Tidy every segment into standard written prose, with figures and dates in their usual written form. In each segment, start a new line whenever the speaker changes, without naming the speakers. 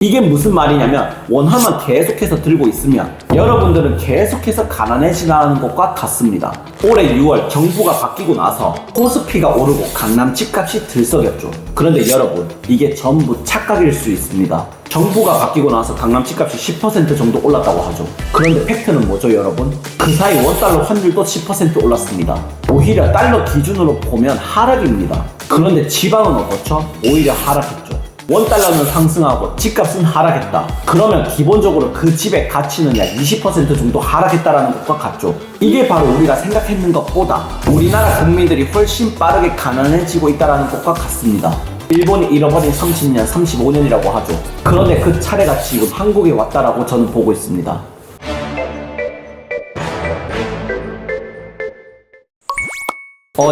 이게 무슨 말이냐면 원화만 계속해서 들고 있으면 여러분들은 계속해서 가난해지는 것과 같습니다. 올해 6월 정부가 바뀌고 나서 코스피가 오르고 강남 집값이 들썩였죠. 그런데 여러분, 이게 전부 착각일 수 있습니다. 정부가 바뀌고 나서 강남 집값이 10% 정도 올랐다고 하죠. 그런데 팩트는 뭐죠, 여러분? 그 사이 원달러 환율도 10% 올랐습니다. 오히려 달러 기준으로 보면 하락입니다. 그런데 지방은 어떻죠? 오히려 하락했죠. 원달러는 상승하고 집값은 하락했다. 그러면 기본적으로 그 집의 가치는 약 20% 정도 하락했다라는 것과 같죠. 이게 바로 우리가 생각했는 것보다 우리나라 국민들이 훨씬 빠르게 가난해지고 있다는 것과 같습니다. 일본이 잃어버린 30년, 35년이라고 하죠. 그런데 그 차례가 지금 한국에 왔다라고 저는 보고 있습니다.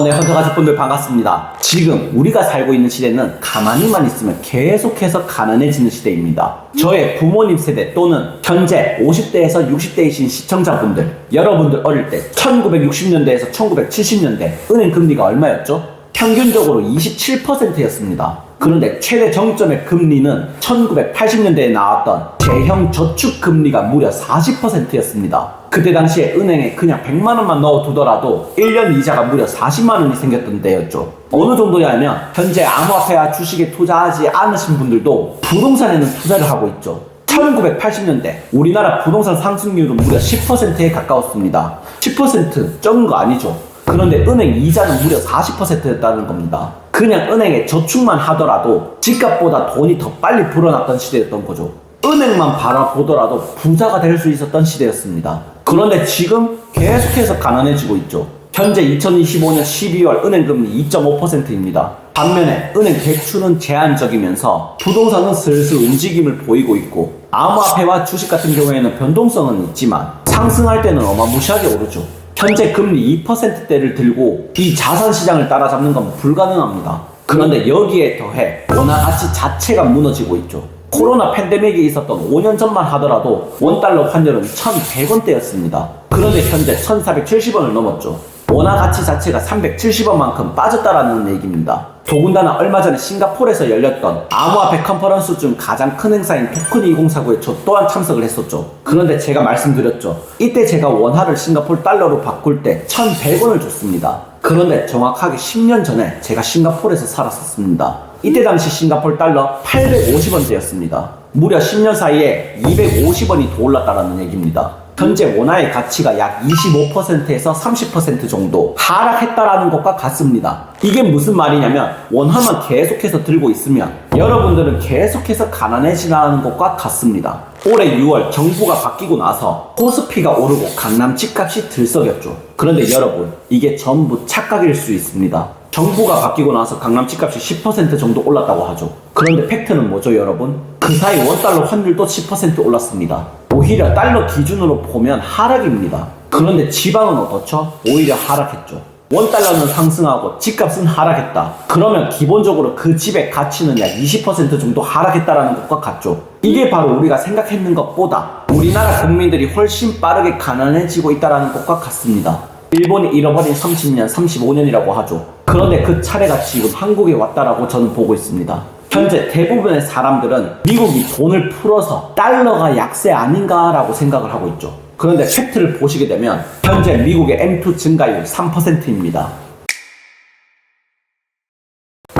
네, 헌터 가족분들 반갑습니다. 지금 우리가 살고 있는 시대는 가만히만 있으면 계속해서 가난해지는 시대입니다. 저의 부모님 세대 또는 현재 50대에서 60대이신 시청자분들, 여러분들 어릴 때 1960년대에서 1970년대 은행 금리가 얼마였죠? 평균적으로 27%였습니다. 그런데 최대 정점의 금리는 1980년대에 나왔던 대형 저축 금리가 무려 40%였습니다. 그때 당시에 은행에 그냥 100만원만 넣어두더라도 1년 이자가 무려 40만원이 생겼던 때였죠. 어느 정도냐면 현재 암호화폐와 주식에 투자하지 않으신 분들도 부동산에는 투자를 하고 있죠. 1980년대 우리나라 부동산 상승률은 무려 10%에 가까웠습니다. 10% 적은 거 아니죠. 그런데 은행 이자는 무려 40%였다는 겁니다. 그냥 은행에 저축만 하더라도 집값보다 돈이 더 빨리 불어났던 시대였던 거죠. 은행만 바라보더라도 부자가 될 수 있었던 시대였습니다. 그런데 지금 계속해서 가난해지고 있죠. 현재 2025년 12월 은행금리 2.5%입니다. 반면에 은행 대출은 제한적이면서 부동산은 슬슬 움직임을 보이고 있고 암호화폐와 주식 같은 경우에는 변동성은 있지만 상승할 때는 어마무시하게 오르죠. 현재 금리 2%대를 들고 이 자산시장을 따라잡는 건 불가능합니다. 그런데 여기에 더해 원화 가치 자체가 무너지고 있죠. 코로나 팬데믹이 있었던 5년 전만 하더라도 원달러 환율은 1,100원대였습니다. 그런데 현재 1,470원을 넘었죠. 원화 가치 자체가 370원만큼 빠졌다라는 얘기입니다. 더군다나 얼마 전에 싱가포르에서 열렸던 암호화폐 컨퍼런스 중 가장 큰 행사인 토큰 2049에 저 또한 참석을 했었죠. 그런데 제가 말씀드렸죠. 이때 제가 원화를 싱가포르 달러로 바꿀 때 1,100원을 줬습니다. 그런데 정확하게 10년 전에 제가 싱가포르에서 살았었습니다. 이때 당시 싱가포르 달러 850원대였습니다. 무려 10년 사이에 250원이 더 올랐다는 얘기입니다. 현재 원화의 가치가 약 25%에서 30% 정도 하락했다라는 것과 같습니다. 이게 무슨 말이냐면 원화만 계속해서 들고 있으면 여러분들은 계속해서 가난해지는 것과 같습니다. 올해 6월 정부가 바뀌고 나서 코스피가 오르고 강남 집값이 들썩였죠. 그런데 여러분, 이게 전부 착각일 수 있습니다. 정부가 바뀌고 나서 강남 집값이 10% 정도 올랐다고 하죠. 그런데 팩트는 뭐죠, 여러분? 그 사이 원달러 환율도 10% 올랐습니다. 오히려 달러 기준으로 보면 하락입니다. 그런데 지방은 어떻죠? 오히려 하락했죠. 원달러는 상승하고 집값은 하락했다. 그러면 기본적으로 그 집의 가치는 약 20% 정도 하락했다라는 것과 같죠. 이게 바로 우리가 생각했는 것보다 우리나라 국민들이 훨씬 빠르게 가난해지고 있다는 것과 같습니다. 일본이 잃어버린 30년, 35년이라고 하죠. 그런데 그 차례가 지금 한국에 왔다라고 저는 보고 있습니다. 현재 대부분의 사람들은 미국이 돈을 풀어서 달러가 약세 아닌가라고 생각을 하고 있죠. 그런데 팩트를 보시게 되면 현재 미국의 M2 증가율 3%입니다.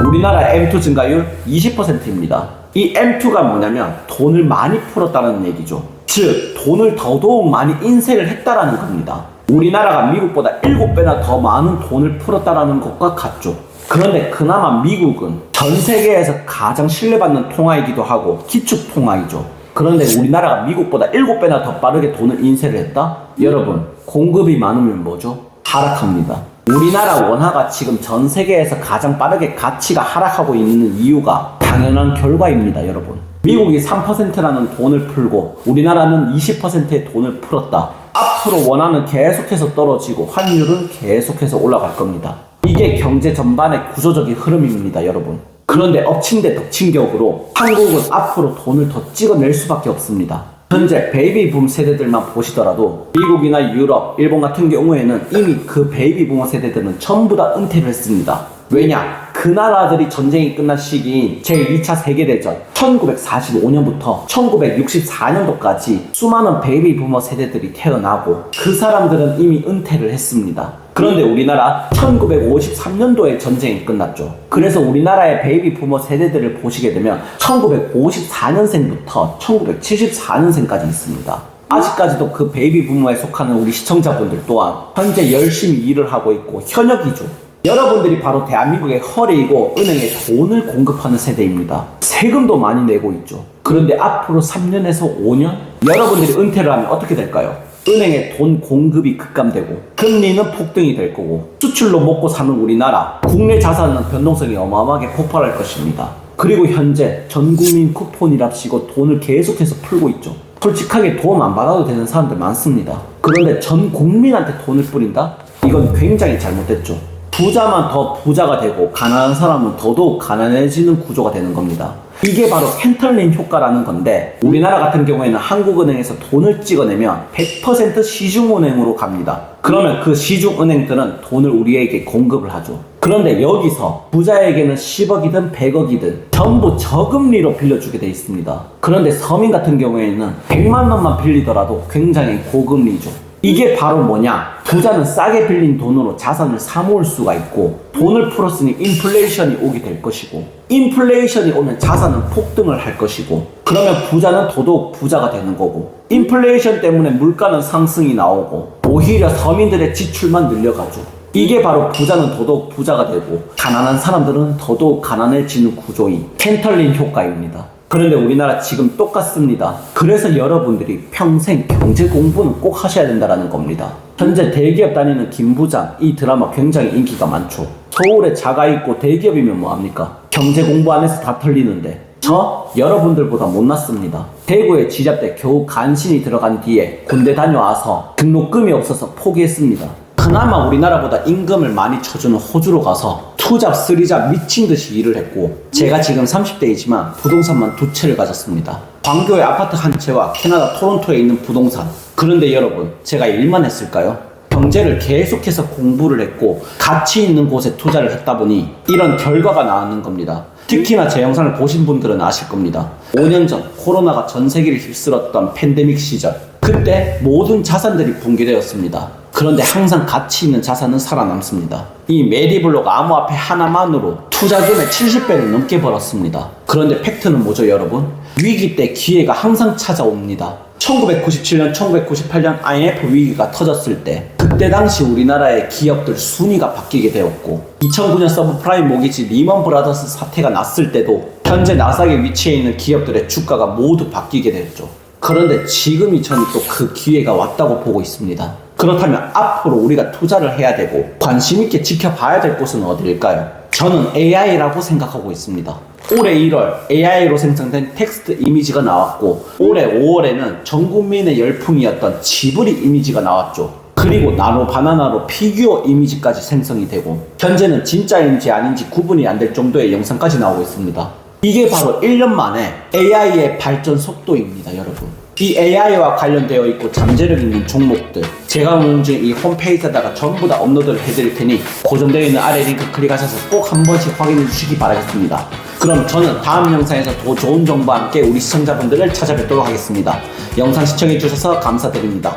우리나라 M2 증가율 20%입니다. 이 M2가 뭐냐면 돈을 많이 풀었다는 얘기죠. 즉 돈을 더더욱 많이 인쇄를 했다라는 겁니다. 우리나라가 미국보다 7배나 더 많은 돈을 풀었다라는 것과 같죠. 그런데 그나마 미국은 전 세계에서 가장 신뢰받는 통화이기도 하고 기축 통화이죠. 그런데 우리나라가 미국보다 7배나 더 빠르게 돈을 인쇄를 했다? 여러분, 공급이 많으면 뭐죠? 하락합니다. 우리나라 원화가 지금 전 세계에서 가장 빠르게 가치가 하락하고 있는 이유가 당연한 결과입니다, 여러분. 미국이 3%라는 돈을 풀고 우리나라는 20%의 돈을 풀었다. 앞으로 원화는 계속해서 떨어지고 환율은 계속해서 올라갈 겁니다. 이게 경제 전반의 구조적인 흐름입니다, 여러분. 그런데 엎친 데 덮친 격으로 한국은 앞으로 돈을 더 찍어낼 수밖에 없습니다. 현재 베이비붐 세대들만 보시더라도 미국이나 유럽, 일본 같은 경우에는 이미 그 베이비부머 세대들은 전부 다 은퇴를 했습니다. 왜냐? 그 나라들이 전쟁이 끝난 시기인 제2차 세계대전 1945년부터 1964년도까지 수많은 베이비 부머 세대들이 태어나고 그 사람들은 이미 은퇴를 했습니다. 그런데 우리나라 1953년도에 전쟁이 끝났죠. 그래서 우리나라의 베이비 부머 세대들을 보시게 되면 1954년생부터 1974년생까지 있습니다. 아직까지도 그 베이비 부머에 속하는 우리 시청자분들 또한 현재 열심히 일을 하고 있고 현역이죠. 여러분들이 바로 대한민국의 허리이고 은행에 돈을 공급하는 세대입니다. 세금도 많이 내고 있죠. 그런데 앞으로 3년에서 5년 여러분들이 은퇴를 하면 어떻게 될까요? 은행에 돈 공급이 급감되고 금리는 폭등이 될 거고 수출로 먹고 사는 우리나라 국내 자산은 변동성이 어마어마하게 폭발할 것입니다. 그리고 현재 전국민 쿠폰이랍시고 돈을 계속해서 풀고 있죠. 솔직하게 도움 안 받아도 되는 사람들 많습니다. 그런데 전 국민한테 돈을 뿌린다? 이건 굉장히 잘못됐죠. 부자만 더 부자가 되고 가난한 사람은 더더욱 가난해지는 구조가 되는 겁니다. 이게 바로 펜털린 효과라는 건데 우리나라 같은 경우에는 한국은행에서 돈을 찍어내면 100% 시중은행으로 갑니다. 그러면 그 시중은행들은 돈을 우리에게 공급을 하죠. 그런데 여기서 부자에게는 10억이든 100억이든 전부 저금리로 빌려주게 돼 있습니다. 그런데 서민 같은 경우에는 100만 원만 빌리더라도 굉장히 고금리죠. 이게 바로 뭐냐? 부자는 싸게 빌린 돈으로 자산을 사모을 수가 있고 돈을 풀었으니 인플레이션이 오게 될 것이고 인플레이션이 오면 자산은 폭등을 할 것이고 그러면 부자는 더더욱 부자가 되는 거고 인플레이션 때문에 물가는 상승이 나오고 오히려 서민들의 지출만 늘려가죠. 이게 바로 부자는 더더욱 부자가 되고 가난한 사람들은 더더욱 가난해지는 구조인 펜털린 효과입니다. 그런데 우리나라 지금 똑같습니다. 그래서 여러분들이 평생 경제 공부는 꼭 하셔야 된다는 겁니다. 현재 대기업 다니는 김 부장 이 드라마 굉장히 인기가 많죠. 서울에 자가 있고 대기업이면 뭐합니까? 경제 공부 안 해서 다 털리는데 저 여러분들보다 못났습니다. 대구에 지잡대 겨우 간신히 들어간 뒤에 군대 다녀와서 등록금이 없어서 포기했습니다. 그나마 우리나라보다 임금을 많이 쳐주는 호주로 가서 투잡, 쓰리잡 미친 듯이 일을 했고 제가 지금 30대이지만 부동산만 2채를 가졌습니다. 광교의 아파트 한 채와 캐나다 토론토에 있는 부동산. 그런데 여러분, 제가 일만 했을까요? 경제를 계속해서 공부를 했고 가치 있는 곳에 투자를 했다 보니 이런 결과가 나오는 겁니다. 특히나 제 영상을 보신 분들은 아실 겁니다. 5년 전 코로나가 전 세계를 휩쓸었던 팬데믹 시절 그때 모든 자산들이 붕괴되었습니다. 그런데 항상 가치 있는 자산은 살아남습니다. 이 메리블록 암호화폐 하나만으로 투자금의 70배를 넘게 벌었습니다. 그런데 팩트는 뭐죠 여러분? 위기 때 기회가 항상 찾아옵니다. 1997년, 1998년 IMF 위기가 터졌을 때 그때 당시 우리나라의 기업들 순위가 바뀌게 되었고 2009년 서브프라임 모기지 리먼 브라더스 사태가 났을 때도 현재 나스닥에 위치해 있는 기업들의 주가가 모두 바뀌게 됐죠. 그런데 지금이 저는 또 그 기회가 왔다고 보고 있습니다. 그렇다면 앞으로 우리가 투자를 해야 되고 관심 있게 지켜봐야 될 곳은 어디일까요? 저는 AI라고 생각하고 있습니다. 올해 1월 AI로 생성된 텍스트 이미지가 나왔고 올해 5월에는 전 국민의 열풍이었던 지브리 이미지가 나왔죠. 그리고 나노 바나나로 피규어 이미지까지 생성이 되고 현재는 진짜인지 아닌지 구분이 안 될 정도의 영상까지 나오고 있습니다. 이게 바로 1년 만에 AI의 발전 속도입니다, 여러분. 이 AI와 관련되어 있고 잠재력 있는 종목들 제가 운영 중인 이 홈페이지에다가 전부 다 업로드를 해드릴 테니 고정되어 있는 아래 링크 클릭하셔서 꼭 한 번씩 확인해 주시기 바라겠습니다. 그럼 저는 다음 영상에서 더 좋은 정보와 함께 우리 시청자분들을 찾아뵙도록 하겠습니다. 영상 시청해 주셔서 감사드립니다.